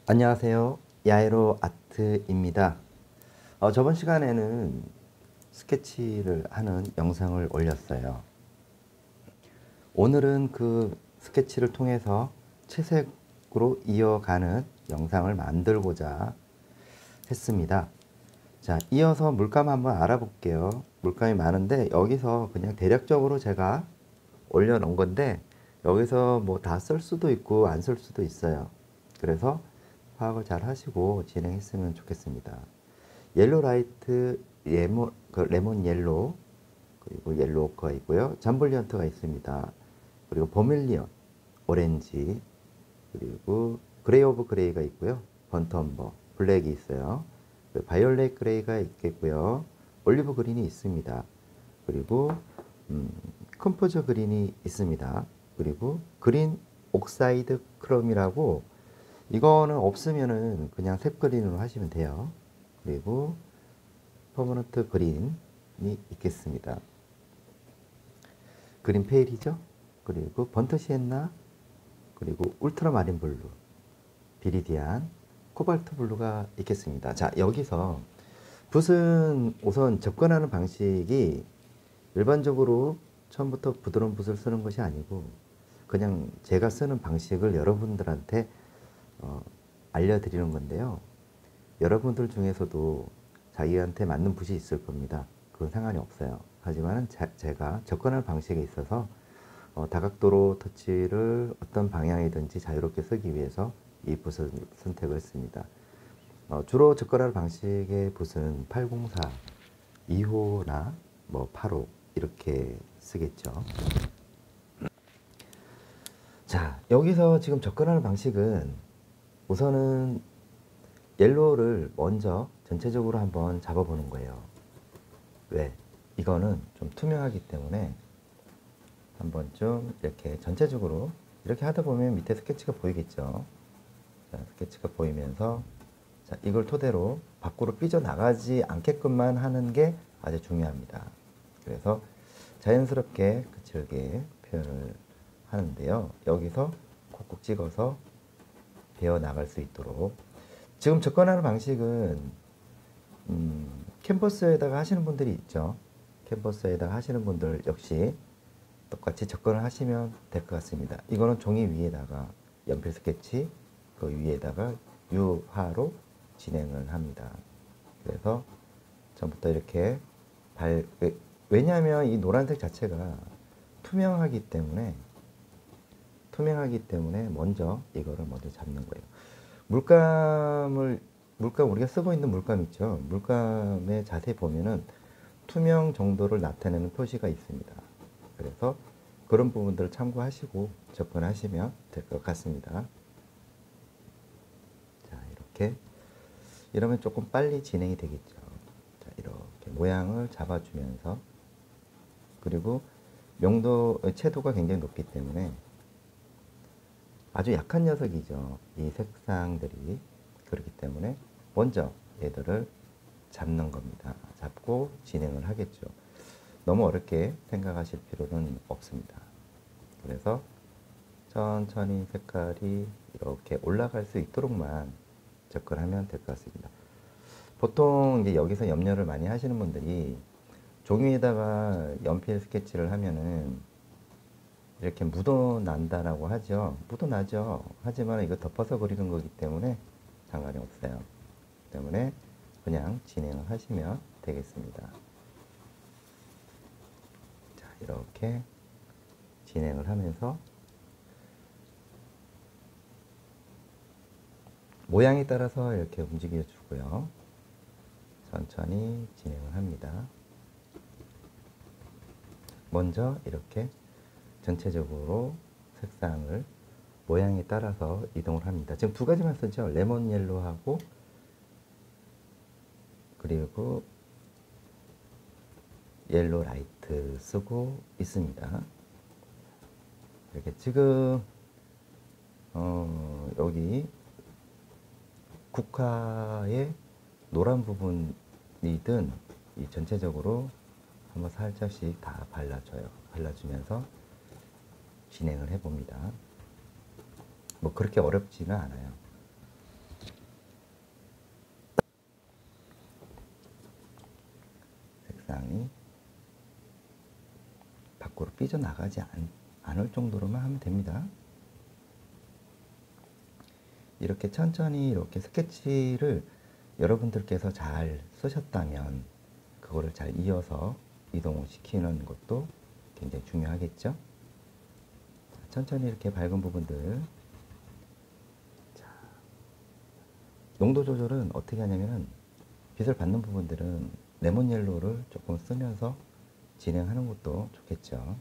안녕하세요. 야에로 아트입니다. 저번 시간에는 스케치를 하는 영상을 올렸어요. 오늘은 그 스케치를 통해서 채색으로 이어가는 영상을 만들고자 했습니다. 자, 이어서 물감 한번 알아볼게요. 물감이 많은데 여기서 그냥 대략적으로 제가 올려놓은 건데 여기서 뭐 다 쓸 수도 있고 안 쓸 수도 있어요. 그래서 파악을 잘 하시고 진행했으면 좋겠습니다. 옐로 라이트, 레몬 옐로, 그리고 옐로 오커가 있고요. 잠블리언트가 있습니다. 그리고 버밀리언, 오렌지, 그리고 그레이 오브 그레이가 있고요. 번트 엄버, 블랙이 있어요. 바이올렛 그레이가 있겠고요. 올리브 그린이 있습니다. 그리고 컴포저 그린이 있습니다. 그리고 그린 옥사이드 크롬이라고 이거는 없으면은 그냥 색 그린으로 하시면 돼요. 그리고 퍼머넌트 그린이 있겠습니다. 그린 페일이죠. 그리고 번트 시엔나, 그리고 울트라마린 블루, 비리디안, 코발트 블루가 있겠습니다. 자, 여기서 붓은 우선 접근하는 방식이 일반적으로 처음부터 부드러운 붓을 쓰는 것이 아니고 그냥 제가 쓰는 방식을 여러분들한테 알려드리는 건데요. 여러분들 중에서도 자기한테 맞는 붓이 있을 겁니다. 그건 상관이 없어요. 하지만 제가 접근하는 방식에 있어서 다각도로 터치를 어떤 방향이든지 자유롭게 쓰기 위해서 이 붓을 선택을 했습니다. 주로 접근하는 방식의 붓은 804, 2호나 뭐 8호 이렇게 쓰겠죠. 자, 여기서 지금 접근하는 방식은 우선은 옐로우를 먼저 전체적으로 한번 잡아보는 거예요. 왜? 이거는 좀 투명하기 때문에 한번 좀 이렇게 전체적으로 이렇게 하다 보면 밑에 스케치가 보이겠죠. 자, 스케치가 보이면서 자, 이걸 토대로 밖으로 삐져나가지 않게끔만 하는 게 아주 중요합니다. 그래서 자연스럽게 거칠게 표현을 하는데요. 여기서 콕콕 찍어서 베어 나갈 수 있도록 지금 접근하는 방식은 캔버스에다가 하시는 분들이 있죠. 캔버스에다가 하시는 분들 역시 똑같이 접근을 하시면 될 것 같습니다. 이거는 종이 위에다가 연필 스케치 그 위에다가 유화로 진행을 합니다. 그래서 처음부터 이렇게 왜냐하면 이 노란색 자체가 투명하기 때문에 먼저 이거를 먼저 잡는 거예요. 물감 우리가 쓰고 있는 물감 있죠. 물감에 자세히 보면은 투명 정도를 나타내는 표시가 있습니다. 그래서 그런 부분들을 참고하시고 접근하시면 될 것 같습니다. 자, 이렇게 이러면 조금 빨리 진행이 되겠죠. 자, 이렇게 모양을 잡아주면서 그리고 채도가 굉장히 높기 때문에 아주 약한 녀석이죠. 이 색상들이. 그렇기 때문에 먼저 얘들을 잡는 겁니다. 잡고 진행을 하겠죠. 너무 어렵게 생각하실 필요는 없습니다. 그래서 천천히 색깔이 이렇게 올라갈 수 있도록만 접근하면 될 것 같습니다. 보통 이제 여기서 염려를 많이 하시는 분들이 종이에다가 연필 스케치를 하면은 이렇게 묻어난다라고 하죠. 묻어나죠. 하지만 이거 덮어서 그리는 거기 때문에 상관이 없어요. 때문에 그냥 진행을 하시면 되겠습니다. 자, 이렇게 진행을 하면서 모양에 따라서 이렇게 움직여 주고요. 천천히 진행을 합니다. 먼저 이렇게 전체적으로 색상을 모양에 따라서 이동을 합니다. 지금 두 가지만 쓰죠. 레몬 옐로하고 그리고 옐로 라이트 쓰고 있습니다. 이렇게 지금 여기 국화의 노란 부분이든 이 전체적으로 한번 살짝씩 다 발라줘요. 발라주면서 진행을 해봅니다. 뭐 그렇게 어렵지는 않아요. 밖으로 삐져나가지 않을 정도로만 하면 됩니다. 이렇게 천천히 이렇게 스케치를 여러분들께서 잘 쓰셨다면 그거를 잘 이어서 이동을 시키는 것도 굉장히 중요하겠죠. 천천히 이렇게 밝은 부분들, 자, 농도 조절은 어떻게 하냐면은 빛을 받는 부분들은 레몬 옐로우를 조금 쓰면서 진행하는 것도 좋겠죠.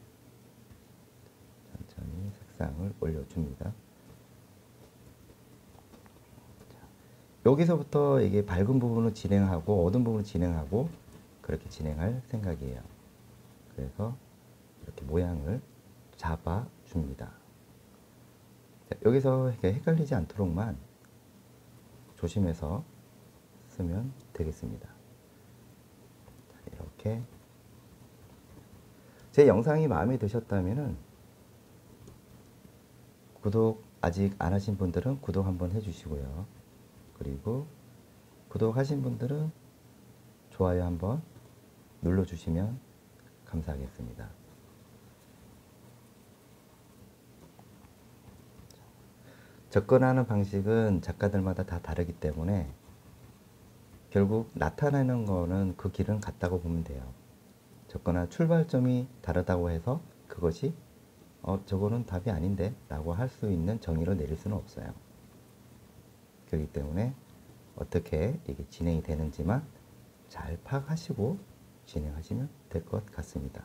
천천히 색상을 올려줍니다. 여기서부터 이게 밝은 부분을 진행하고 어두운 부분을 진행하고 그렇게 진행할 생각이에요. 그래서 이렇게 모양을 잡아줍니다. 자, 여기서 헷갈리지 않도록만 조심해서 쓰면 되겠습니다. 자, 이렇게 제 영상이 마음에 드셨다면은 구독 아직 안 하신 분들은 구독 한번 해주시고요. 그리고 구독하신 분들은 좋아요 한번 눌러주시면 감사하겠습니다. 접근하는 방식은 작가들마다 다 다르기 때문에 결국 나타내는 거는 그 길은 같다고 보면 돼요. 접근한 출발점이 다르다고 해서 그것이 저거는 답이 아닌데 라고 할 수 있는 정의를 내릴 수는 없어요. 그렇기 때문에 어떻게 이게 진행이 되는지만 잘 파악하시고 진행하시면 될 것 같습니다.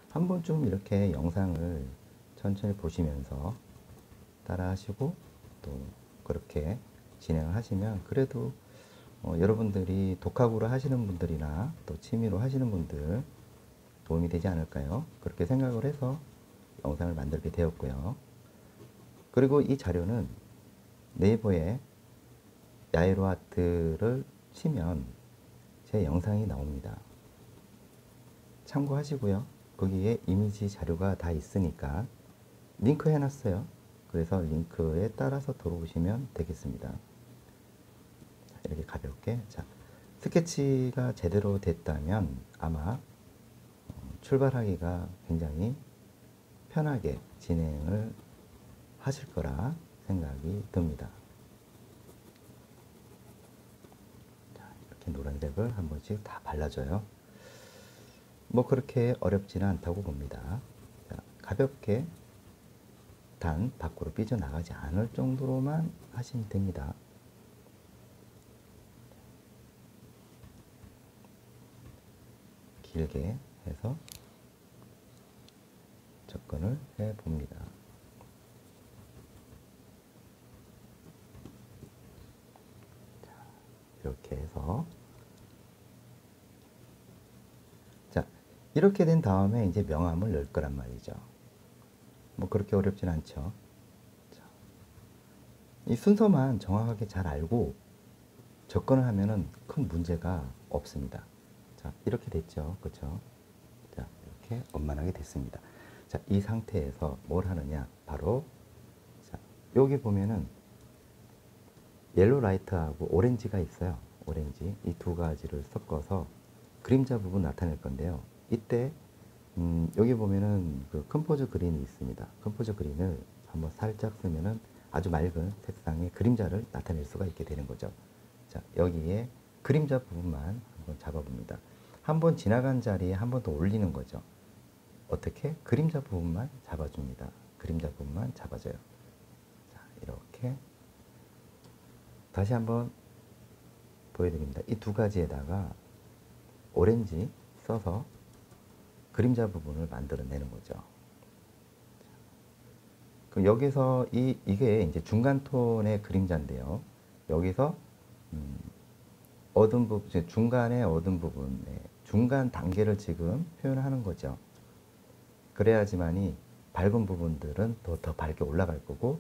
한 번쯤 이렇게 영상을 천천히 보시면서 따라 하시고 또 그렇게 진행을 하시면 그래도 여러분들이 독학으로 하시는 분들이나 또 취미로 하시는 분들 도움이 되지 않을까요? 그렇게 생각을 해서 영상을 만들게 되었고요. 그리고 이 자료는 네이버에 야에로 아트를 치면 제 영상이 나옵니다. 참고하시고요. 거기에 이미지 자료가 다 있으니까 링크 해놨어요. 그래서 링크에 따라서 들어오시면 되겠습니다. 이렇게 가볍게. 자, 스케치가 제대로 됐다면 아마 출발하기가 굉장히 편하게 진행을 하실 거라 생각이 듭니다. 자, 이렇게 노란색을 한 번씩 다 발라줘요. 뭐 그렇게 어렵지는 않다고 봅니다. 자, 가볍게 단 밖으로 삐져나가지 않을 정도로만 하시면 됩니다. 길게 해서 접근을 해 봅니다. 이렇게 해서 자, 이렇게 된 다음에 이제 명암을 넣을 거란 말이죠. 뭐 그렇게 어렵진 않죠. 자, 이 순서만 정확하게 잘 알고 접근을 하면은 큰 문제가 없습니다. 자, 이렇게 됐죠. 그렇죠? 자, 이렇게 원만하게 됐습니다. 자, 이 상태에서 뭘 하느냐? 바로 자, 여기 보면은 옐로 라이트하고 오렌지가 있어요. 오렌지. 이 두 가지를 섞어서 그림자 부분 나타낼 건데요. 이때 여기 보면은 그 컴포즈 그린이 있습니다. 컴포즈 그린을 한번 살짝 쓰면은 아주 맑은 색상의 그림자를 나타낼 수가 있게 되는 거죠. 자, 여기에 그림자 부분만 한번 잡아봅니다. 한번 지나간 자리에 한 번 더 올리는 거죠. 어떻게? 그림자 부분만 잡아줍니다. 그림자 부분만 잡아줘요. 자, 이렇게 다시 한번 보여드립니다. 이 두 가지에다가 오렌지 써서 그림자 부분을 만들어내는 거죠. 그럼 여기서 이게 이제 중간 톤의 그림자인데요. 여기서 어두운 부분, 중간의 어두운 부분에 중간 단계를 지금 표현하는 거죠. 그래야지만이 밝은 부분들은 더 밝게 올라갈 거고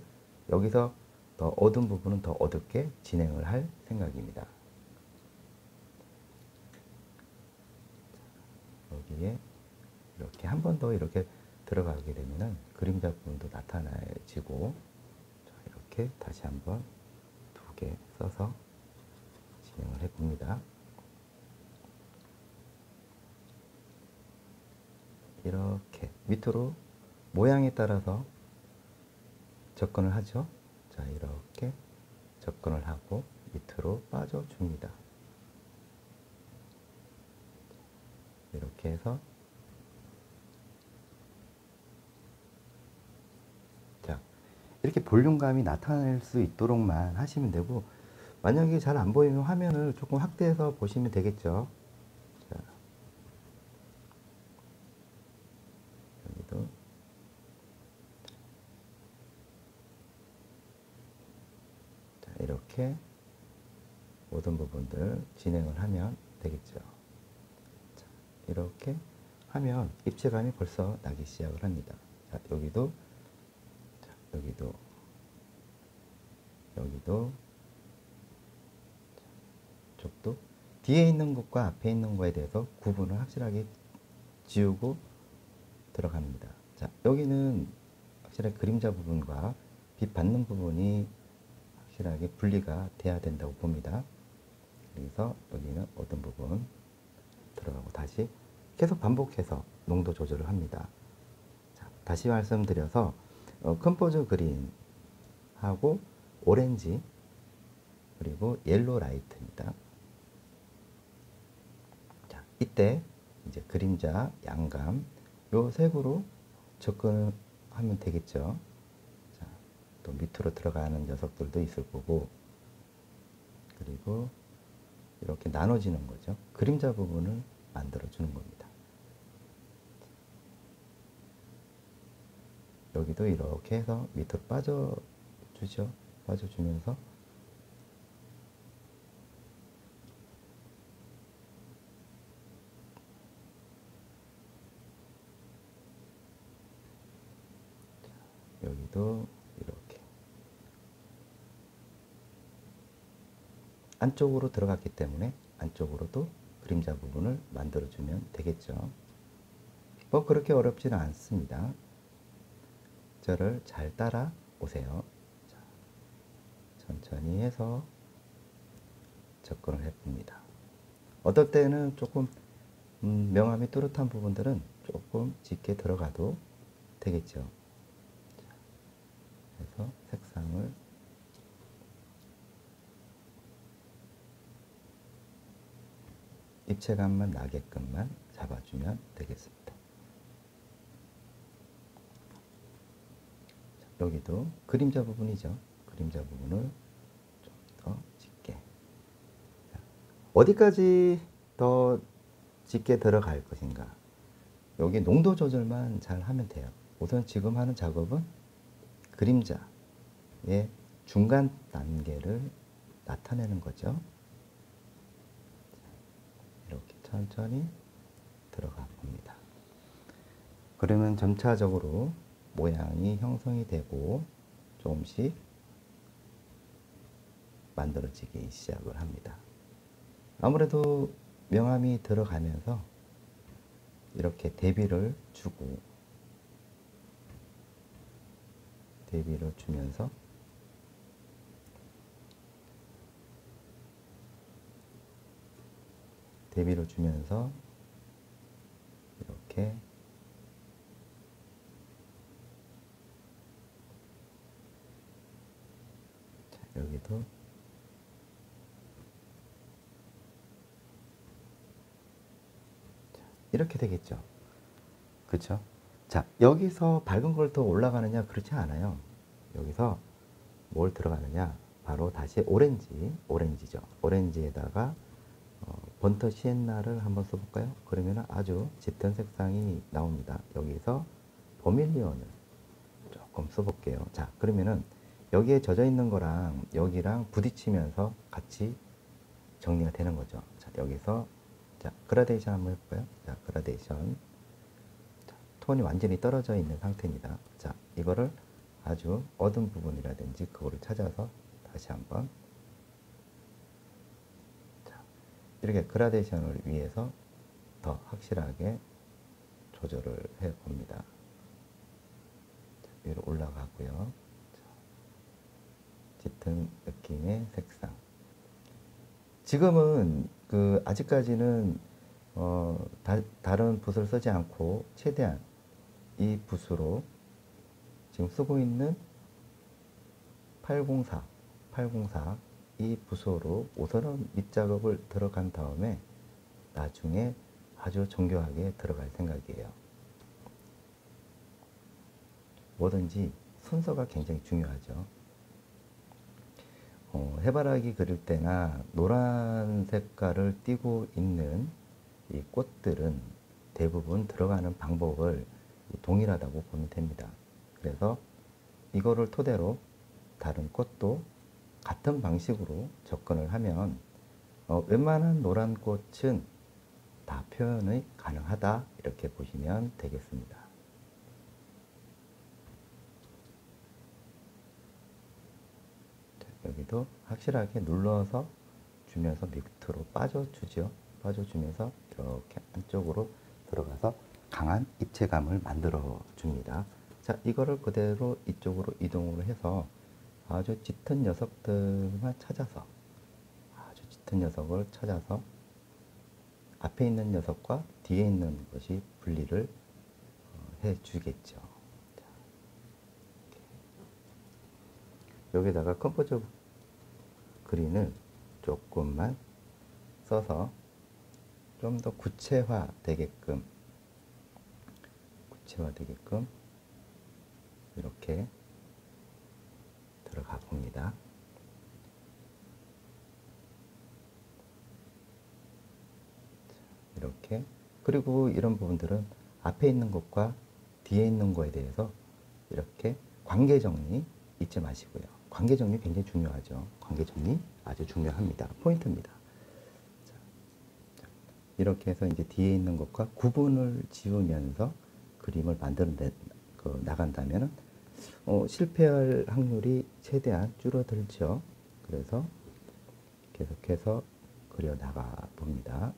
여기서 더 어두운 부분은 더 어둡게 진행을 할 생각입니다. 여기에 이렇게 한 번 더 이렇게 들어가게 되면은 그림자 부분도 나타나지고 자, 이렇게 다시 한번 두 개 써서 진행을 해 봅니다. 이렇게 밑으로 모양에 따라서 접근을 하죠. 자, 이렇게 접근을 하고 밑으로 빠져줍니다. 이렇게 해서 자, 이렇게 볼륨감이 나타날 수 있도록만 하시면 되고, 만약에 잘 안 보이면 화면을 조금 확대해서 보시면 되겠죠. 자, 여기도 자, 이렇게 모든 부분들 진행을 하면 되겠죠. 자, 이렇게 하면 입체감이 벌써 나기 시작을 합니다. 자, 여기도 자, 여기도 쪽도 뒤에 있는 것과 앞에 있는 것에 대해서 구분을 확실하게 지우고 들어갑니다. 자, 여기는 확실하게 그림자 부분과 빛 받는 부분이 확실하게 분리가 돼야 된다고 봅니다. 그래서 여기는 어떤 부분 들어가고 다시 계속 반복해서 농도 조절을 합니다. 자, 다시 말씀드려서 컴포즈 그린하고 오렌지 그리고 옐로 라이트입니다. 자, 이때 이제 그림자, 양감 요 색으로 접근하면 되겠죠. 자, 또 밑으로 들어가는 녀석들도 있을 거고, 그리고 이렇게 나눠지는 거죠. 그림자 부분을 만들어 주는 겁니다. 여기도 이렇게 해서 밑으로 빠져주죠. 빠져주면서 여기도 이렇게 안쪽으로 들어갔기 때문에 안쪽으로도 그림자 부분을 만들어주면 되겠죠. 뭐 그렇게 어렵지는 않습니다. 저를 잘 따라 오세요. 자, 천천히 해서 접근을 해봅니다. 어떨 때는 조금 명암이 뚜렷한 부분들은 조금 짙게 들어가도 되겠죠. 자, 그래서 색상을 입체감만 나게끔만 잡아주면 되겠습니다. 자, 여기도 그림자 부분이죠. 그림자 부분을 좀 더 짙게. 자, 어디까지 더 짙게 들어갈 것인가? 여기 농도 조절만 잘 하면 돼요. 우선 지금 하는 작업은 그림자의 중간 단계를 나타내는 거죠. 이렇게 천천히 들어가 봅니다. 그러면 점차적으로 모양이 형성이 되고 조금씩 만들어지기 시작을 합니다. 아무래도 명암이 들어가면서 이렇게 대비를 주고 대비를 주면서 이렇게 자, 여기도 자, 이렇게 되겠죠. 그렇죠? 자, 여기서 밝은 걸 더 올라가느냐? 그렇지 않아요. 여기서 뭘 들어가느냐? 바로 다시 오렌지죠. 오렌지에다가 번터 시엔나를 한번 써볼까요? 그러면 아주 짙은 색상이 나옵니다. 여기서 버밀리온을 조금 써볼게요. 자, 그러면은 여기에 젖어 있는 거랑 여기랑 부딪히면서 같이 정리가 되는 거죠. 자, 여기서 자, 그라데이션 한번 해볼까요? 자, 그라데이션. 자, 톤이 완전히 떨어져 있는 상태입니다. 자, 이거를 아주 어두운 부분이라든지 그거를 찾아서 다시 한번 이렇게 그라데이션을 위해서 더 확실하게 조절을 해 봅니다. 위로 올라가고요. 짙은 느낌의 색상. 지금은 아직까지는 다른 붓을 쓰지 않고 최대한 이 붓으로 지금 쓰고 있는 804 이 붓으로 우선은 밑작업을 들어간 다음에 나중에 아주 정교하게 들어갈 생각이에요. 뭐든지 순서가 굉장히 중요하죠. 해바라기 그릴 때나 노란 색깔을 띠고 있는 이 꽃들은 대부분 들어가는 방법을 동일하다고 보면 됩니다. 그래서 이거를 토대로 다른 꽃도 같은 방식으로 접근을 하면 웬만한 노란 꽃은 다 표현이 가능하다, 이렇게 보시면 되겠습니다. 여기도 확실하게 눌러서 주면서 밑으로 빠져주죠. 빠져주면서 이렇게 안쪽으로 들어가서 강한 입체감을 만들어 줍니다. 자, 이거를 그대로 이쪽으로 이동을 해서 아주 짙은 녀석들만 찾아서, 아주 짙은 녀석을 찾아서 앞에 있는 녀석과 뒤에 있는 것이 분리를 해 주겠죠. 여기다가 컴포즈 그린을 조금만 써서 좀 더 구체화 되게끔 이렇게 들어가 봅니다. 이렇게. 그리고 이런 부분들은 앞에 있는 것과 뒤에 있는 거에 대해서 이렇게 관계 정리 잊지 마시고요. 관계 정리 굉장히 중요하죠. 관계 정리 아주 중요합니다. 포인트입니다. 자, 이렇게 해서 이제 뒤에 있는 것과 구분을 지으면서 그림을 만들어 나간다면 실패할 확률이 최대한 줄어들죠. 그래서 계속해서 그려 나가 봅니다.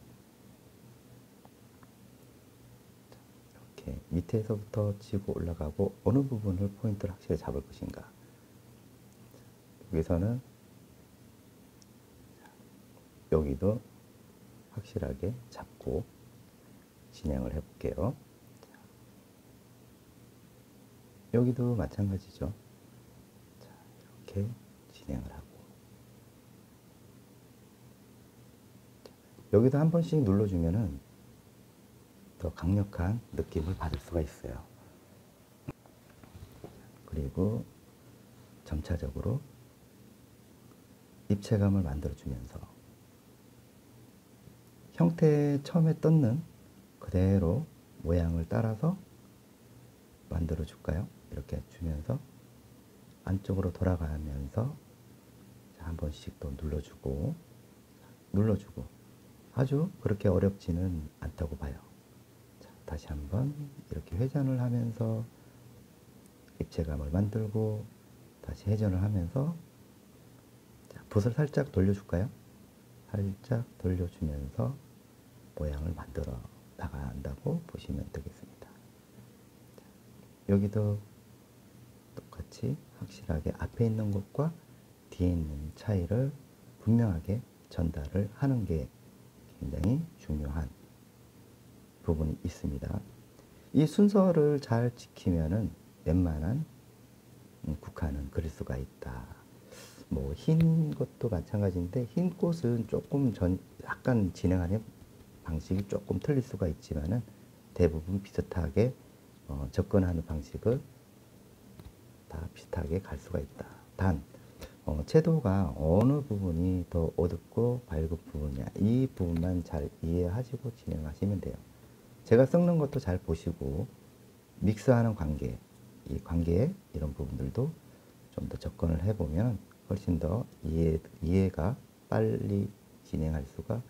이렇게 밑에서부터 치고 올라가고 어느 부분을 포인트를 확실히 잡을 것인가. 여기서는 여기도 확실하게 잡고 진행을 해볼게요. 여기도 마찬가지죠. 자, 이렇게 진행을 하고 여기도 한 번씩 눌러주면은 더 강력한 느낌을 받을 수가 있어요. 그리고 점차적으로 입체감을 만들어주면서 형태 처음에 떴는 그대로 모양을 따라서 만들어 줄까요? 이렇게 주면서 안쪽으로 돌아가면서 한 번씩 또 눌러주고 아주 그렇게 어렵지는 않다고 봐요. 자, 다시 한번 이렇게 회전을 하면서 입체감을 만들고 다시 회전을 하면서 자, 붓을 살짝 돌려줄까요? 살짝 돌려주면서 모양을 만들어 나간다고 보시면 되겠습니다. 여기도 똑같이 확실하게 앞에 있는 것과 뒤에 있는 차이를 분명하게 전달을 하는 게 굉장히 중요한 부분이 있습니다. 이 순서를 잘 지키면은 웬만한 국화는 그릴 수가 있다. 뭐 흰 것도 마찬가지인데 흰 꽃은 조금 약간 진행하는 방식이 조금 틀릴 수가 있지만은 대부분 비슷하게 접근하는 방식을 다 비슷하게 갈 수가 있다. 단 채도가 어느 부분이 더 어둡고 밝은 부분이냐 이 부분만 잘 이해하시고 진행하시면 돼요. 제가 섞는 것도 잘 보시고 믹스하는 관계, 이 관계에 이런 부분들도 좀 더 접근을 해보면 훨씬 더 이해가 빨리 진행할 수가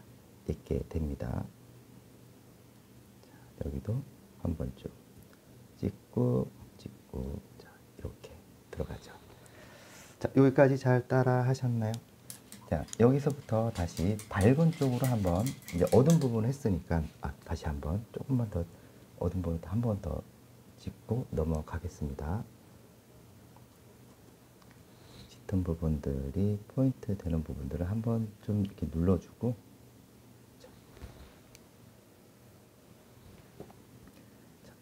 있게 됩니다. 자, 여기도 한 번 쭉 찍고 자, 이렇게 들어가죠. 자, 여기까지 잘 따라 하셨나요? 자, 여기서부터 다시 밝은 쪽으로 한번 이제 어두운 부분을 했으니까 다시 한번 조금만 더 어두운 부분 한 번 더 찍고 넘어가겠습니다. 짙은 부분들이 포인트 되는 부분들을 한번 좀 이렇게 눌러주고 자,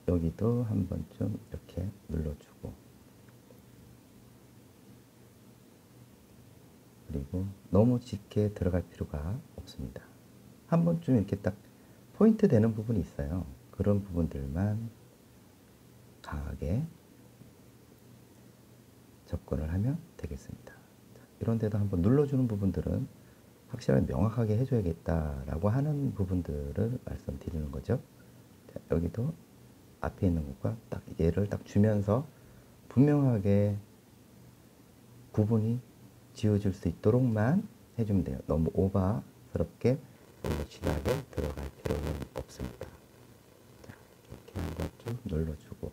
여기도 한 번쯤 이렇게 눌러주고, 그리고 너무 짙게 들어갈 필요가 없습니다. 한 번쯤 이렇게 딱 포인트 되는 부분이 있어요. 그런 부분들만 강하게 접근을 하면 되겠습니다. 이런 데도 한번 눌러주는 부분들은 확실하게 명확하게 해줘야겠다라고 하는 부분들을 말씀드리는 거죠. 자, 여기도 앞에 있는 것과 딱 얘를 딱 주면서 분명하게 구분이 지워질 수 있도록만 해주면 돼요. 너무 오버스럽게 너무 진하게 들어갈 필요는 없습니다. 자, 이렇게 한번 쭉 눌러주고,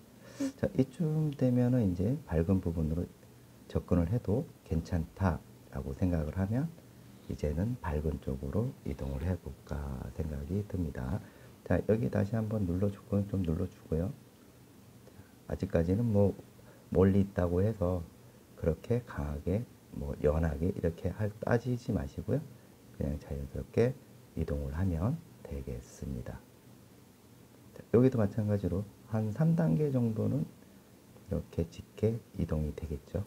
자, 이쯤 되면은 이제 밝은 부분으로 접근을 해도 괜찮다라고 생각을 하면 이제는 밝은 쪽으로 이동을 해볼까 생각이 듭니다. 자, 여기 다시 한번 눌러주고, 좀 눌러주고요. 자, 아직까지는 뭐 멀리 있다고 해서 그렇게 강하게 뭐 연하게 이렇게 따지지 마시고요. 그냥 자연스럽게 이동을 하면 되겠습니다. 자, 여기도 마찬가지로 한 3단계 정도는 이렇게 짙게 이동이 되겠죠.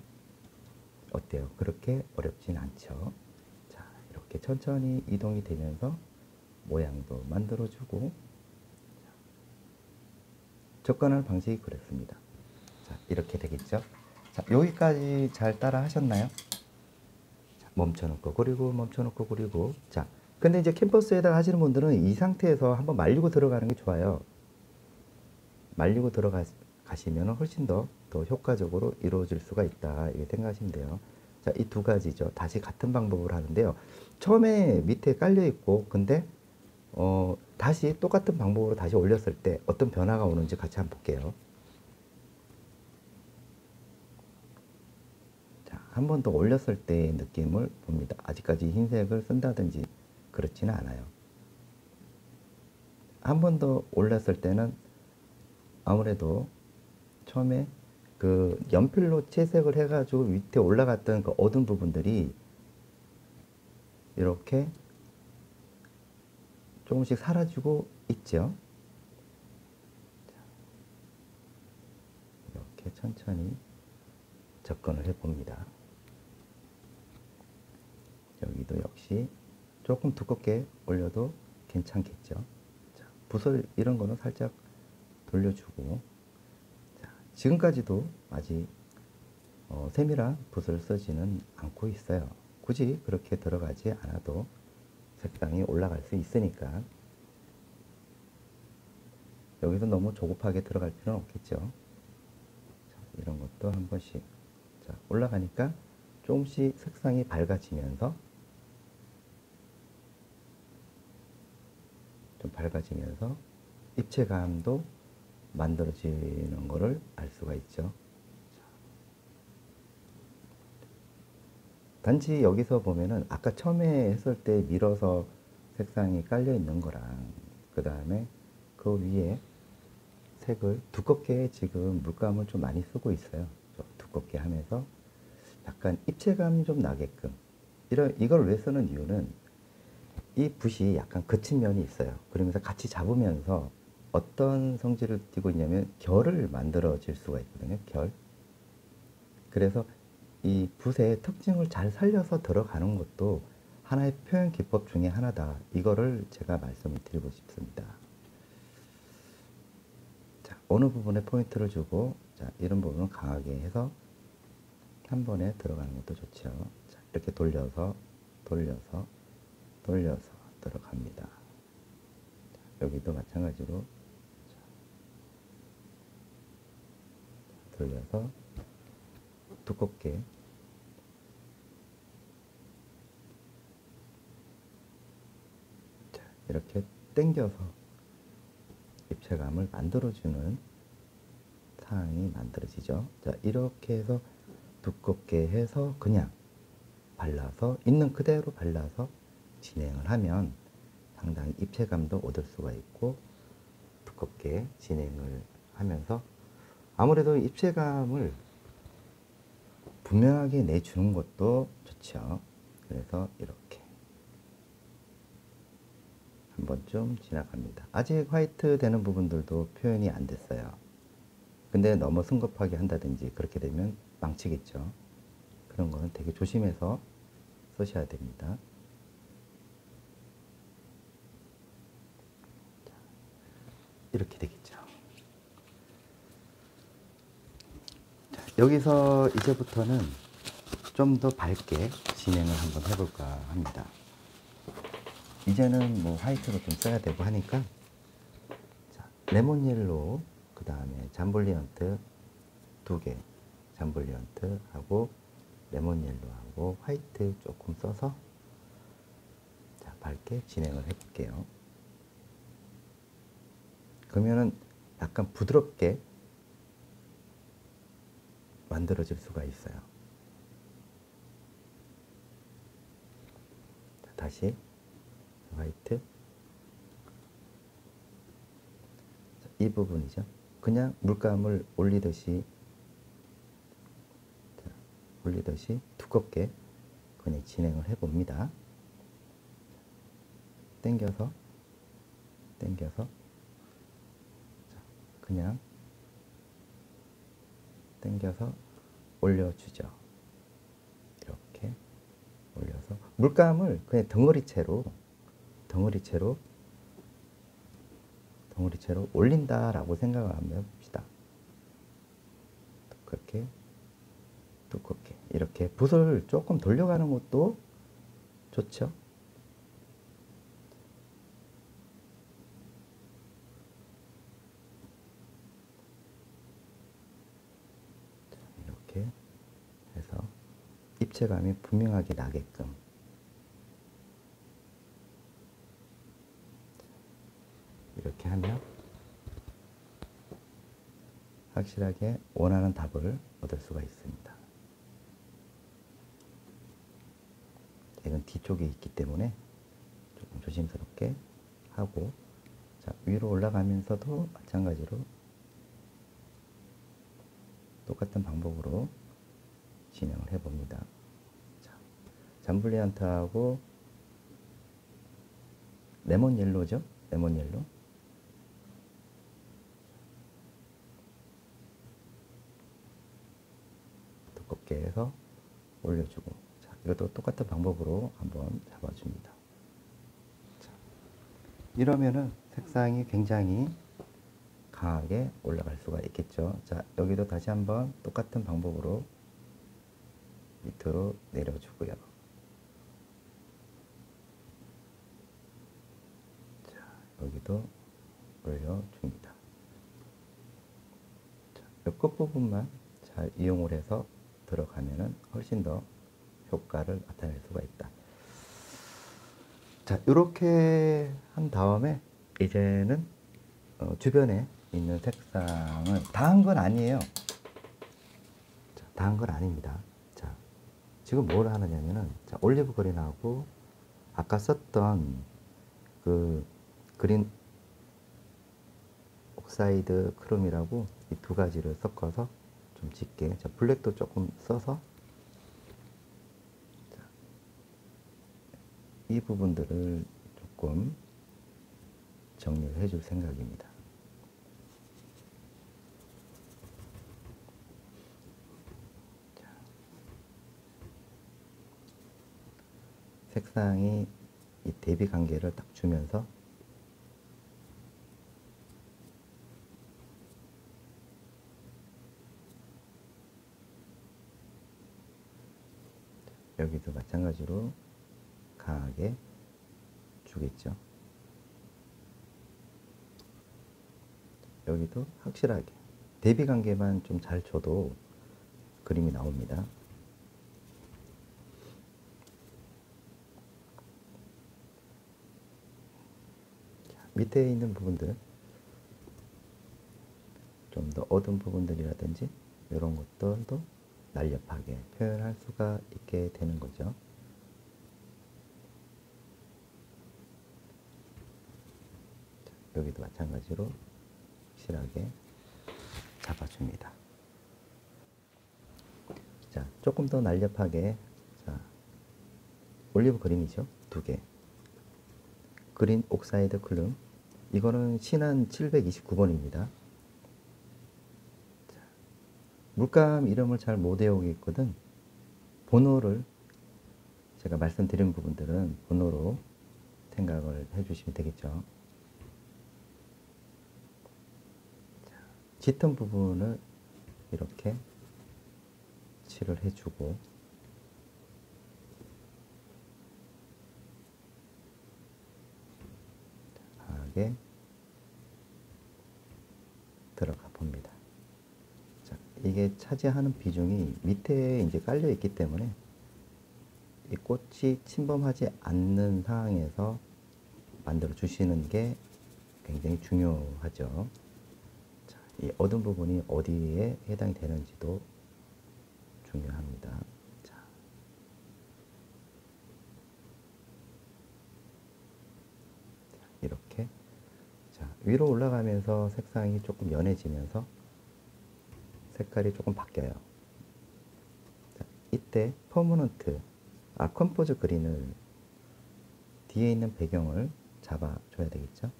어때요? 그렇게 어렵진 않죠. 자, 이렇게 천천히 이동이 되면서 모양도 만들어주고, 접근하는 방식이 그렇습니다. 자, 이렇게 되겠죠. 자, 여기까지 잘 따라 하셨나요? 자, 멈춰놓고 그리고 멈춰놓고 그리고. 자, 근데 이제 캔버스에다가 하시는 분들은 이 상태에서 한번 말리고 들어가는 게 좋아요. 말리고 들어가시면 훨씬 더 효과적으로 이루어질 수가 있다, 이렇게 생각하시면 돼요. 자, 이 두 가지죠. 다시 같은 방법을 하는데요. 처음에 밑에 깔려 있고, 근데 다시 똑같은 방법으로 다시 올렸을 때 어떤 변화가 오는지 같이 한번 볼게요. 자, 한 번 더 올렸을 때의 느낌을 봅니다. 아직까지 흰색을 쓴다든지 그렇지는 않아요. 한 번 더 올렸을 때는 아무래도 처음에 그 연필로 채색을 해가지고 밑에 올라갔던 그 어두운 부분들이 이렇게 조금씩 사라지고 있죠. 이렇게 천천히 접근을 해봅니다. 여기도 역시 조금 두껍게 올려도 괜찮겠죠. 자, 붓을 이런 거는 살짝 돌려주고, 자, 지금까지도 아직 세밀한 붓을 쓰지는 않고 있어요. 굳이 그렇게 들어가지 않아도 색상이 올라갈 수 있으니까 여기서 너무 조급하게 들어갈 필요는 없겠죠. 자, 이런 것도 한 번씩, 자, 올라가니까 조금씩 색상이 밝아지면서 좀 밝아지면서 입체감도 만들어지는 것을 알 수가 있죠. 단지 여기서 보면은 아까 처음에 했을 때 밀어서 색상이 깔려 있는 거랑 그 다음에 그 위에 색을 두껍게 지금 물감을 좀 많이 쓰고 있어요. 좀 두껍게 하면서 약간 입체감이 좀 나게끔. 이걸 왜 쓰는 이유는 이 붓이 약간 거친 면이 있어요. 그러면서 같이 잡으면서 어떤 성질을 띠고 있냐면 결을 만들어질 수가 있거든요. 결. 그래서 이 붓의 특징을 잘 살려서 들어가는 것도 하나의 표현 기법 중에 하나다. 이거를 제가 말씀을 드리고 싶습니다. 자, 어느 부분에 포인트를 주고, 자, 이런 부분은 강하게 해서 한 번에 들어가는 것도 좋죠. 자, 이렇게 돌려서 들어갑니다. 자, 여기도 마찬가지로 돌려서 두껍게 자, 이렇게 당겨서 입체감을 만들어주는 상황이 만들어지죠. 자, 이렇게 해서 두껍게 해서 그냥 발라서 있는 그대로 발라서 진행을 하면 상당히 입체감도 얻을 수가 있고 두껍게 진행을 하면서 아무래도 입체감을 분명하게 내주는 것도 좋죠. 그래서 이렇게 한 번쯤 지나갑니다. 아직 화이트 되는 부분들도 표현이 안 됐어요. 근데 너무 성급하게 한다든지 그렇게 되면 망치겠죠. 그런 거는 되게 조심해서 쓰셔야 됩니다. 이렇게 되겠죠. 자, 여기서 이제부터는 좀 더 밝게 진행을 한번 해볼까 합니다. 이제는 뭐 화이트로 좀 써야 되고 하니까, 자, 레몬 옐로우, 그 다음에 잠블리언트 2개, 잠블리언트하고 레몬 옐로우하고 화이트 조금 써서, 자, 밝게 진행을 해볼게요. 그러면은 약간 부드럽게 만들어질 수가 있어요. 자, 다시 화이트. 자, 이 부분이죠. 그냥 물감을 올리듯이, 자, 올리듯이 두껍게 그냥 진행을 해봅니다. 당겨서, 당겨서, 자, 그냥 당겨서 올려주죠. 이렇게 올려서 물감을 그냥 덩어리채로 올린다라고 생각을 한번 해봅시다. 그렇게 두껍게 이렇게 붓을 조금 돌려가는 것도 좋죠. 이렇게 해서 입체감이 분명하게 나게끔 이렇게 하면 확실하게 원하는 답을 얻을 수가 있습니다. 이건 뒤쪽에 있기 때문에 조금 조심스럽게 하고, 자, 위로 올라가면서도 마찬가지로 똑같은 방법으로 진행을 해봅니다. 자, 잠블리안트하고 레몬 옐로우죠? 레몬 옐로우. 두껍게 해서 올려주고, 자, 이것도 똑같은 방법으로 한번 잡아줍니다. 자, 이러면은 색상이 굉장히 강하게 올라갈 수가 있겠죠. 자, 여기도 다시 한번 똑같은 방법으로 밑으로 내려주고요. 자, 여기도 올려줍니다. 자, 이 끝부분만 잘 이용을 해서 들어가면은 훨씬 더 효과를 나타낼 수가 있다. 자, 이렇게 한 다음에 이제는 주변에 있는 색상을 다 한 건 아니에요. 자, 다 한 건 아닙니다. 자, 지금 뭘 하느냐면은, 자, 올리브 그린하고 아까 썼던 그 그린 옥사이드 크롬이라고 이 두 가지를 섞어서 좀 짙게, 자, 블랙도 조금 써서, 자, 이 부분들을 조금 정리를 해줄 생각입니다. 색상이 이 대비 관계를 딱 주면서 여기도 마찬가지로 강하게 주겠죠. 여기도 확실하게 대비 관계만 좀 잘 줘도 그림이 나옵니다. 밑에 있는 부분들, 좀 더 어두운 부분들이라든지 이런 것들도 날렵하게 표현할 수가 있게 되는 거죠. 자, 여기도 마찬가지로 확실하게 잡아줍니다. 자, 조금 더 날렵하게, 자, 올리브 그린이죠. 2개. 그린 옥사이드 클룸. 이거는 신한 729번입니다. 물감 이름을 잘 못 외우겠거든. 번호를 제가 말씀드린 부분들은 번호로 생각을 해주시면 되겠죠. 짙은 부분을 이렇게 칠을 해주고, 강하게 들어가 봅니다. 자, 이게 차지하는 비중이 밑에 이제 깔려 있기 때문에 이 꽃이 침범하지 않는 상황에서 만들어 주시는 게 굉장히 중요하죠. 자, 이 어두운 부분이 어디에 해당이 되는지도 중요합니다. 자, 이렇게. 자, 위로 올라가면서 색상이 조금 연해지면서 색깔이 조금 바뀌어요. 자, 이때 퍼머넌트, 컴포즈 그린을 뒤에 있는 배경을 잡아줘야 되겠죠.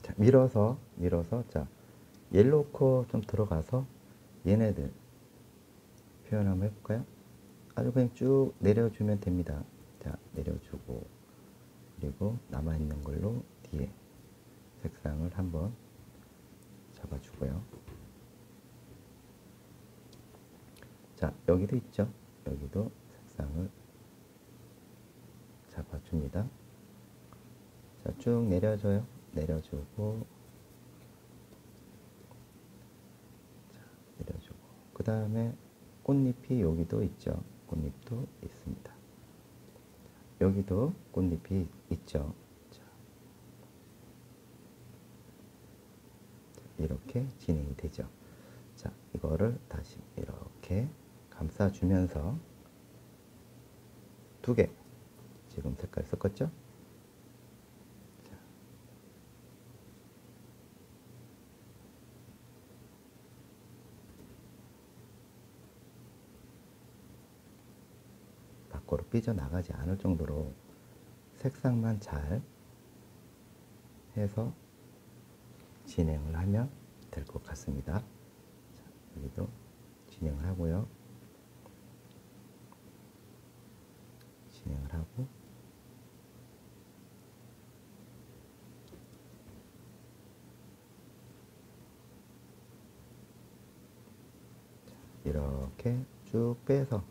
자, 밀어서 자, 옐로우 코 좀 들어가서 얘네들 표현 한번 해볼까요? 아주 그냥 쭉 내려주면 됩니다. 자, 내려주고, 그리고 남아있는 걸로 뒤에 색상을 한번 잡아주고요. 자, 여기도 있죠? 여기도 색상을 잡아줍니다. 자, 쭉 내려줘요. 내려주고, 자, 내려주고. 그 다음에 꽃잎이 여기도 있죠. 꽃잎도 있습니다. 여기도 꽃잎이 있죠. 자, 이렇게 진행이 되죠. 자, 이거를 다시 이렇게 감싸주면서 두 개 지금 색깔 섞었죠? 자, 밖으로 삐져나가지 않을 정도로 색상만 잘 해서 진행을 하면 될 것 같습니다. 자, 여기도 진행을 하고요. 진행을 하고, 이렇게 쭉 빼서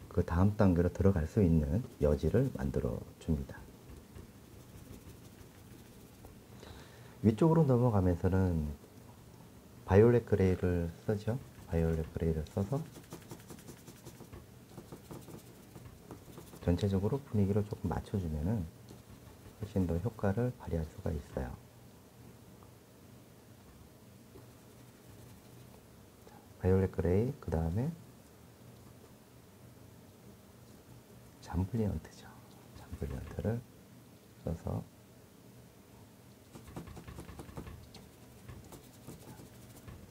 그 다음 단계로 들어갈 수 있는 여지를 만들어 줍니다. 위쪽으로 넘어가면서는 바이올렛 그레이를 쓰죠. 바이올렛 그레이를 써서 전체적으로 분위기를 조금 맞춰주면은 훨씬 더 효과를 발휘할 수가 있어요. 바이올렛 그레이, 그 다음에 잠블리언트죠. 잠블리언트를 써서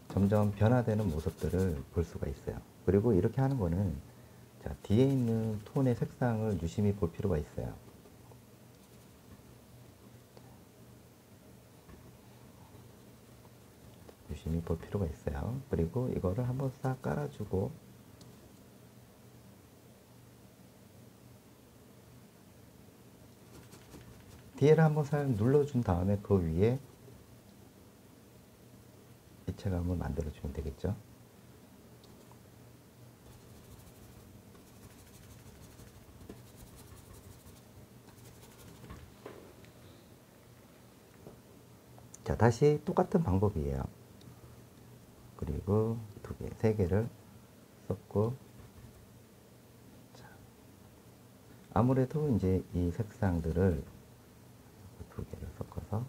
점점 변화되는 모습들을 볼 수가 있어요. 그리고 이렇게 하는 거는, 자, 뒤에 있는 톤의 색상을 유심히 볼 필요가 있어요. 유심히 볼 필요가 있어요. 그리고 이거를 한번 싹 깔아주고, 뒤에를 한번 살 눌러준 다음에 그 위에 입체감을 만들어주면 되겠죠. 자, 다시 똑같은 방법이에요. 그리고 두 개, 세 개를 썼고, 자, 아무래도 이제 이 색상들을 두 개를 섞어서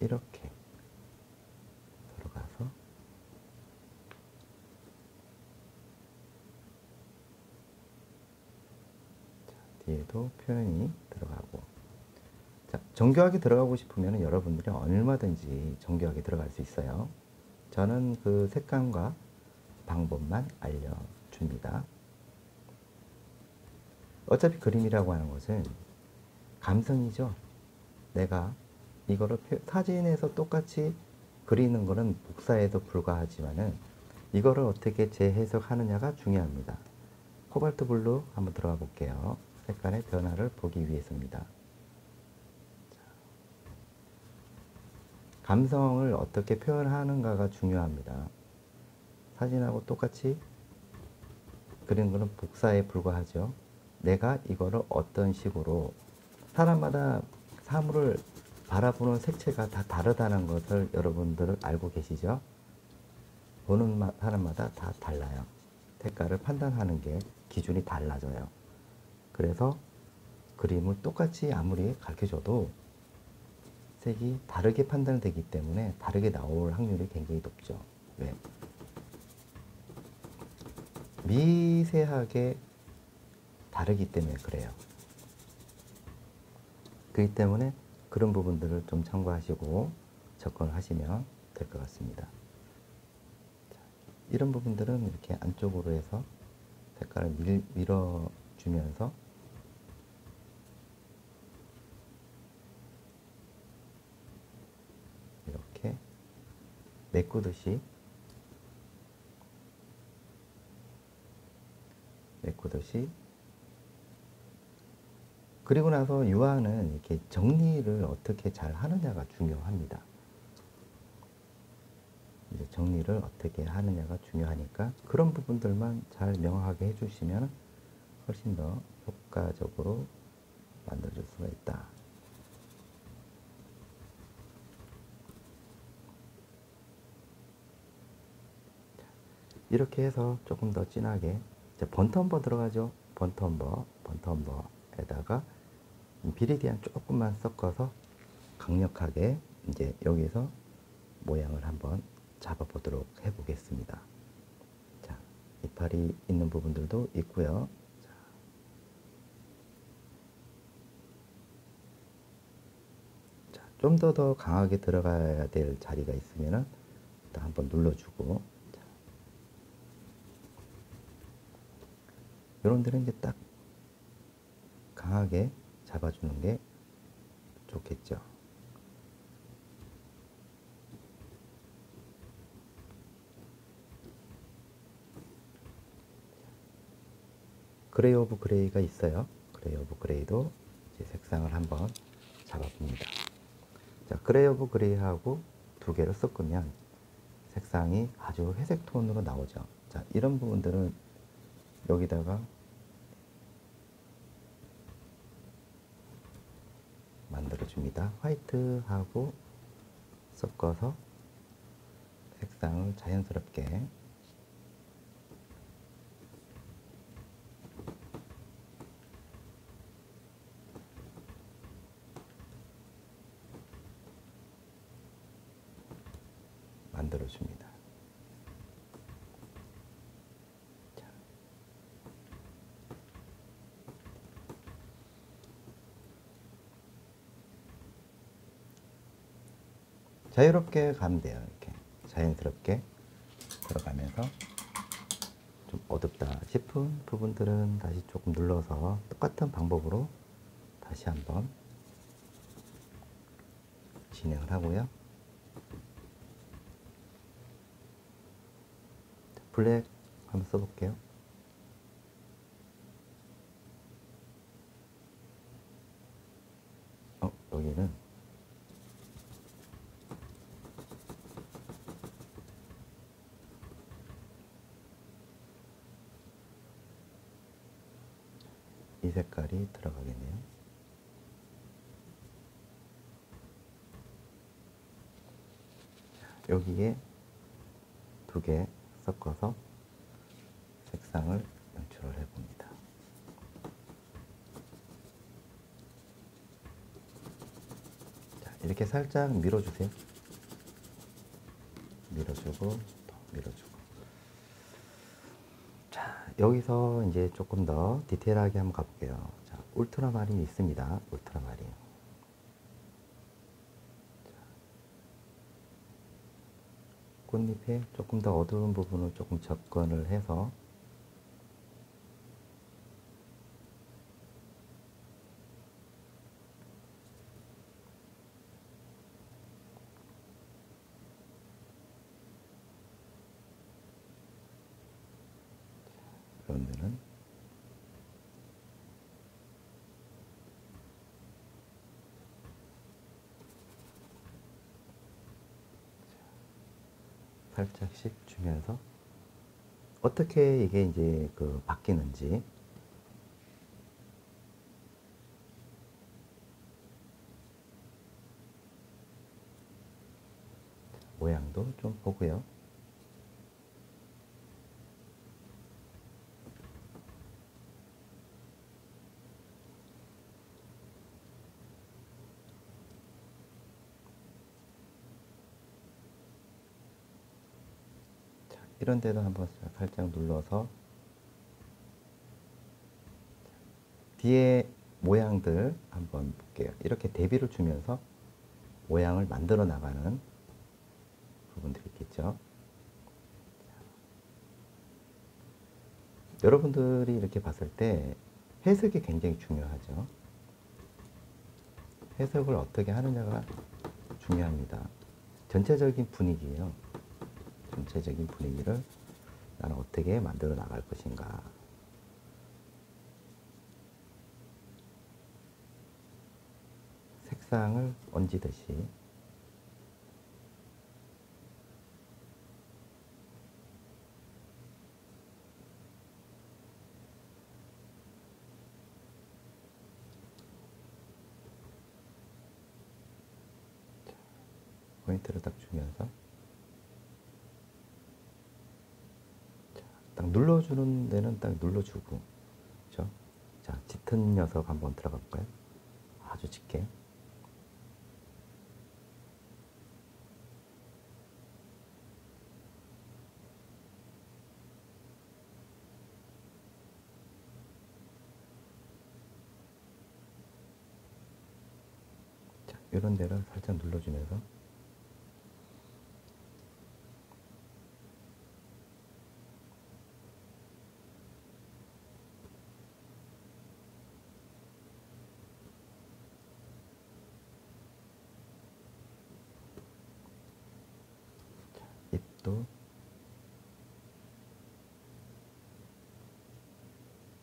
이렇게 들어가서 뒤에도 표현이 들어가고. 자, 정교하게 들어가고 싶으면 여러분들이 얼마든지 정교하게 들어갈 수 있어요. 저는 그 색감과 방법만 알려줍니다. 어차피 그림이라고 하는 것은 감성이죠. 내가 이거를 사진에서 똑같이 그리는 거는 복사에도 불과하지만은 이거를 어떻게 재해석하느냐가 중요합니다. 코발트 블루 한번 들어가 볼게요. 색깔의 변화를 보기 위해서입니다. 감성을 어떻게 표현하는가가 중요합니다. 사진하고 똑같이 그리는 것은 복사에 불과하죠. 내가 이거를 어떤 식으로, 사람마다 사물을 바라보는 색채가 다 다르다는 것을 여러분들 알고 계시죠? 보는 사람마다 다 달라요. 색깔을 판단하는 게 기준이 달라져요. 그래서 그림을 똑같이 아무리 가르쳐줘도 색이 다르게 판단되기 때문에 다르게 나올 확률이 굉장히 높죠. 왜? 미세하게 다르기 때문에 그래요. 그렇기 때문에 그런 부분들을 좀 참고하시고 접근을 하시면 될 것 같습니다. 이런 부분들은 이렇게 안쪽으로 해서 색깔을 밀어주면서 이렇게 메꾸듯이 그리고 나서 유화는 이렇게 정리를 어떻게 잘 하느냐가 중요합니다. 이제 정리를 어떻게 하느냐가 중요하니까 그런 부분들만 잘 명확하게 해주시면 훨씬 더 효과적으로 만들어줄 수가 있다. 이렇게 해서 조금 더 진하게 번트엄버 들어가죠. 번트엄버에다가 비리디안 조금만 섞어서 강력하게 이제 여기서 모양을 한번 잡아보도록 해보겠습니다. 자, 이파리 있는 부분들도 있고요. 좀 더 강하게 들어가야 될 자리가 있으면 일단 한번 눌러주고, 이런 데는 이제 딱 강하게 잡아주는 게 좋겠죠. 그레이 오브 그레이가 있어요. 그레이 오브 그레이도 이제 색상을 한번 잡아봅니다. 자, 그레이 오브 그레이하고 두 개를 섞으면 색상이 아주 회색 톤으로 나오죠. 자, 이런 부분들은 여기다가 만들어줍니다. 화이트하고 섞어서 색상을 자연스럽게 만들어줍니다. 자유롭게 가면 돼요. 이렇게 자연스럽게 들어가면서 좀 어둡다 싶은 부분들은 다시 조금 눌러서 똑같은 방법으로 다시 한번 진행을 하고요. 블랙 한번 써볼게요. 여기는 이 색깔이 들어가겠네요. 여기에 두 개 섞어서 색상을 연출을 해봅니다. 자, 이렇게 살짝 밀어주세요. 밀어주고 또 밀어주고. 자, 여기서 이제 조금 더 디테일하게 한번 가볼게요. 자, 울트라마린이 있습니다. 울트라마린. 꽃잎에 조금 더 어두운 부분을 조금 접근을 해서 이런 데는 살짝씩 주면서 어떻게 이게 이제 그 바뀌는지 모양도 좀 보고요. 자, 이런 데도 한번 살짝 눌러서 뒤에 모양들 한번 볼게요. 이렇게 대비를 주면서 모양을 만들어 나가는 부분들이 있겠죠. 여러분들이 이렇게 봤을 때 해석이 굉장히 중요하죠. 해석을 어떻게 하느냐가 중요합니다. 전체적인 분위기예요. 전체적인 분위기를 나는 어떻게 만들어 나갈 것인가. 색상을 얹듯이 포인트를 딱 주면서 딱 눌러주는 데는 딱 눌러주고, 그렇죠? 자, 짙은 녀석 한번 들어가 볼까요? 아주 짙게. 자, 이런 데를 살짝 눌러주면서 입도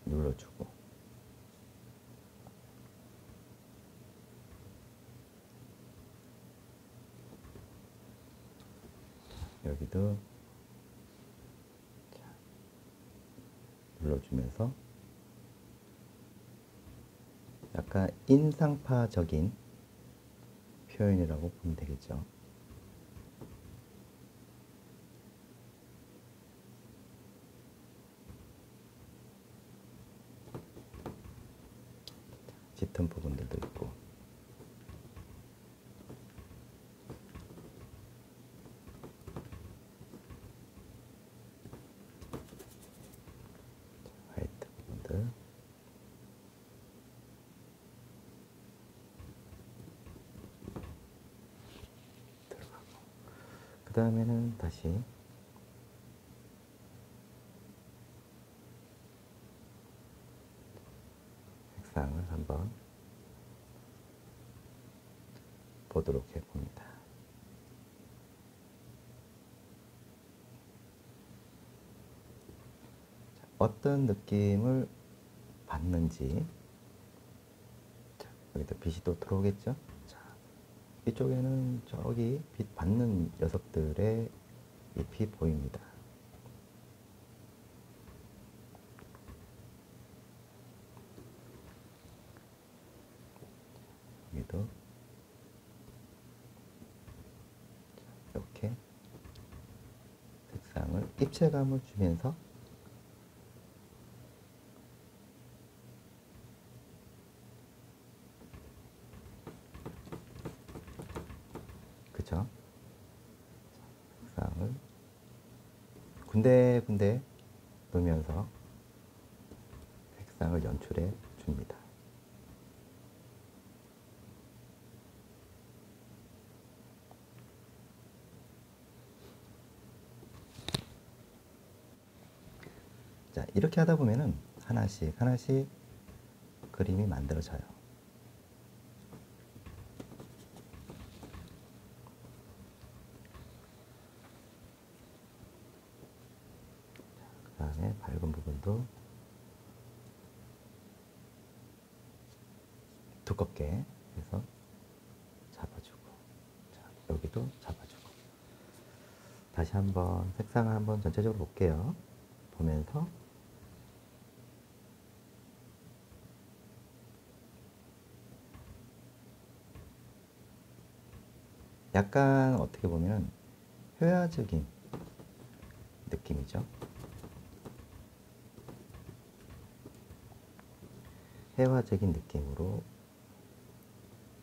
눌러주고, 여기도 눌러주면서 약간 인상파적인 표현이라고 보면 되겠죠. 짙은 부분들도 있고. 화이트 부분들. 들어가고. 그 다음에는 다시 색상을 한번 보도록 해봅니다. 어떤 느낌을 받는지. 자, 여기도 빛이 또 들어오겠죠? 자, 이쪽에는 저기 빛 받는 녀석들의 잎이 보입니다. 여기도 이렇게 색상을 입체감을 주면서 그렇죠? 색상을 군데군데 놓으면서 색상을 연출해 줍니다. 자, 이렇게 하다 보면은 하나씩 하나씩 그림이 만들어져요. 그 다음에 밝은 부분도 두껍게 해서 잡아주고, 자, 여기도 잡아주고. 다시 한번 색상을 한번 전체적으로 볼게요. 보면서 약간 어떻게 보면 회화적인 느낌이죠. 회화적인 느낌으로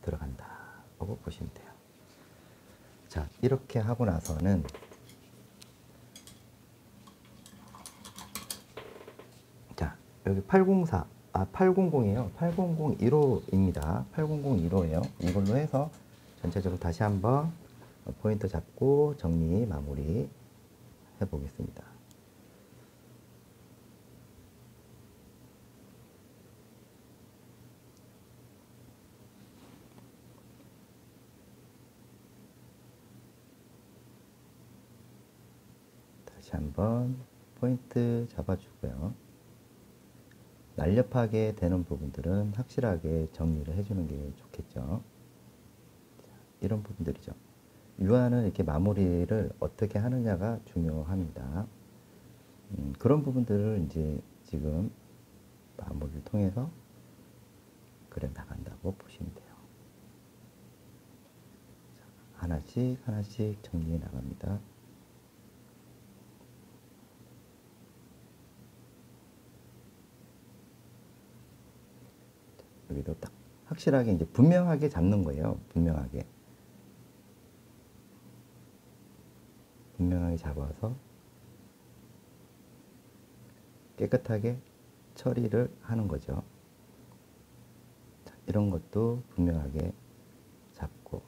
들어간다고 보시면 돼요. 자, 이렇게 하고 나서는 자, 여기 804, 800이에요. 800 1호입니다. 800 1호예요. 이걸로 해서 전체적으로 다시 한번 포인트 잡고 정리, 마무리 해보겠습니다. 다시 한번 포인트 잡아주고요. 날렵하게 되는 부분들은 확실하게 정리를 해주는 게 좋겠죠. 이런 부분들이죠. 유화는 이렇게 마무리를 어떻게 하느냐가 중요합니다. 그런 부분들을 이제 지금 마무리를 통해서 그려 나간다고 보시면 돼요. 자, 하나씩 하나씩 정리해 나갑니다. 여기도 딱 확실하게 이제 분명하게 잡는 거예요. 분명하게 잡아서 깨끗하게 처리를 하는 거죠. 자, 이런 것도 분명하게 잡고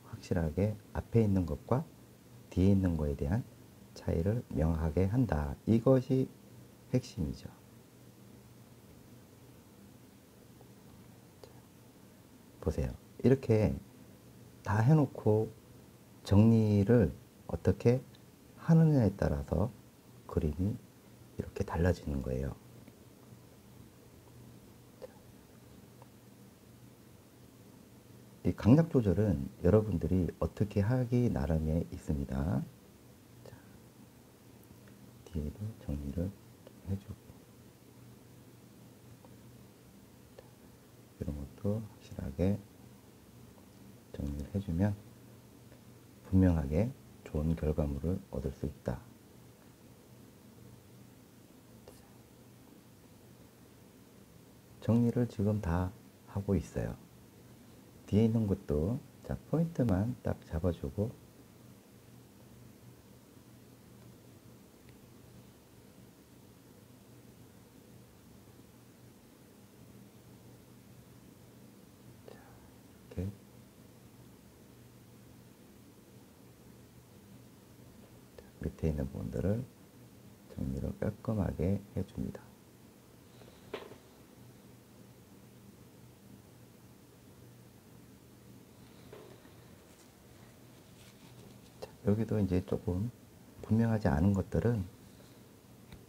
확실하게 앞에 있는 것과 뒤에 있는 것에 대한 차이를 명확하게 한다. 이것이 핵심이죠. 자, 보세요. 이렇게 다 해놓고 정리를 어떻게 하느냐에 따라서 그림이 이렇게 달라지는 거예요. 이 강약 조절은 여러분들이 어떻게 하기 나름에 있습니다. 자, 뒤에도 정리를 해주고, 이런 것도 확실하게 정리를 해주면 분명하게 좋은 결과물을 얻을 수 있다. 정리를 지금 다 하고 있어요. 뒤에 있는 것도 자, 포인트만 딱 잡아주고 자, 이렇게 자, 밑에 있는 부분들을 정리를 깔끔하게 해줍니다. 여기도 이제 조금 분명하지 않은 것들은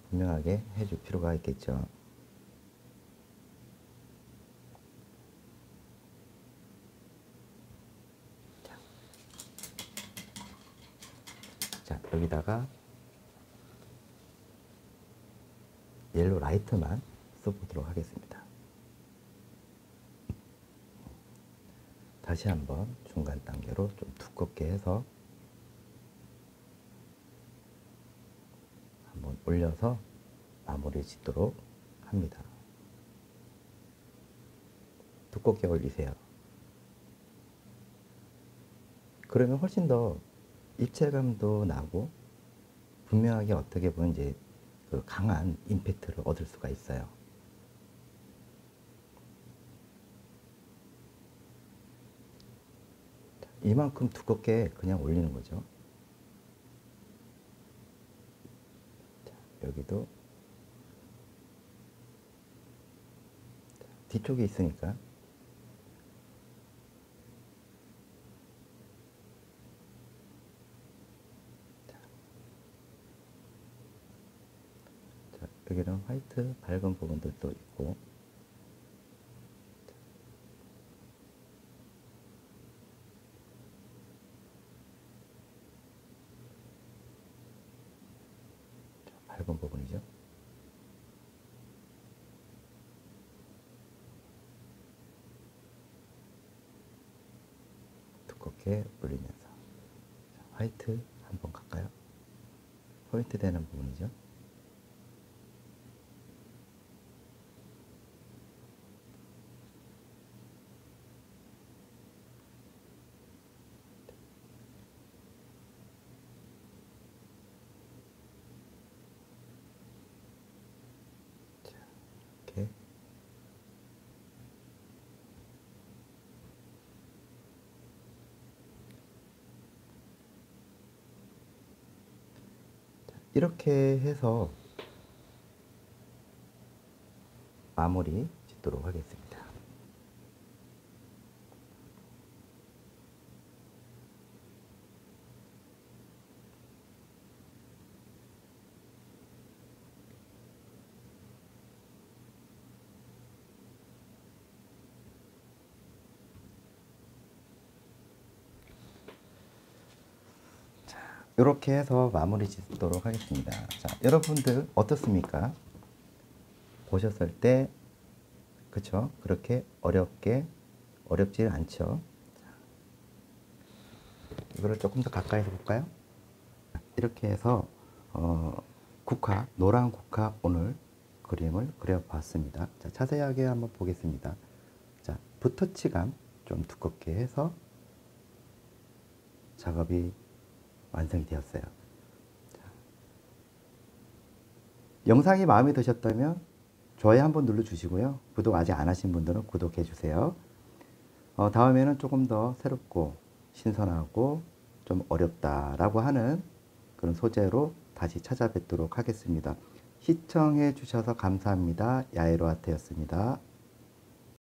분명하게 해줄 필요가 있겠죠. 자, 여기다가 옐로 라이트만 써보도록 하겠습니다. 다시 한번 중간 단계로 좀 두껍게 해서 한번 올려서 마무리 짓도록 합니다. 두껍게 올리세요. 그러면 훨씬 더 입체감도 나고 분명하게 어떻게 보면 이제 그 강한 임팩트를 얻을 수가 있어요. 이만큼 두껍게 그냥 올리는 거죠. 자, 여기도 뒤쪽에 있으니까 자, 여기는 화이트 밝은 부분들도 있고 자, 밝은 부분이죠. 두껍게 올리면서 자, 화이트 한번 갈까요? 포인트 되는 부분이죠. 자, 이렇게 이렇게 해서 마무리 짓도록 하겠습니다. 이렇게 해서 마무리 짓도록 하겠습니다. 자, 여러분들 어떻습니까? 보셨을 때 그쵸? 그렇게 어렵지 않죠? 이거를 조금 더 가까이서 볼까요? 이렇게 해서 국화, 노란 국화 오늘 그림을 그려봤습니다. 자, 자세하게 한번 보겠습니다. 자, 붓터치감 좀 두껍게 해서 작업이 완성이 되었어요. 자, 영상이 마음에 드셨다면 좋아요 한번 눌러주시고요. 구독 아직 안 하신 분들은 구독해 주세요. 다음에는 조금 더 새롭고 신선하고 좀 어렵다라고 하는 그런 소재로 다시 찾아뵙도록 하겠습니다. 시청해 주셔서 감사합니다. 야에로아트였습니다.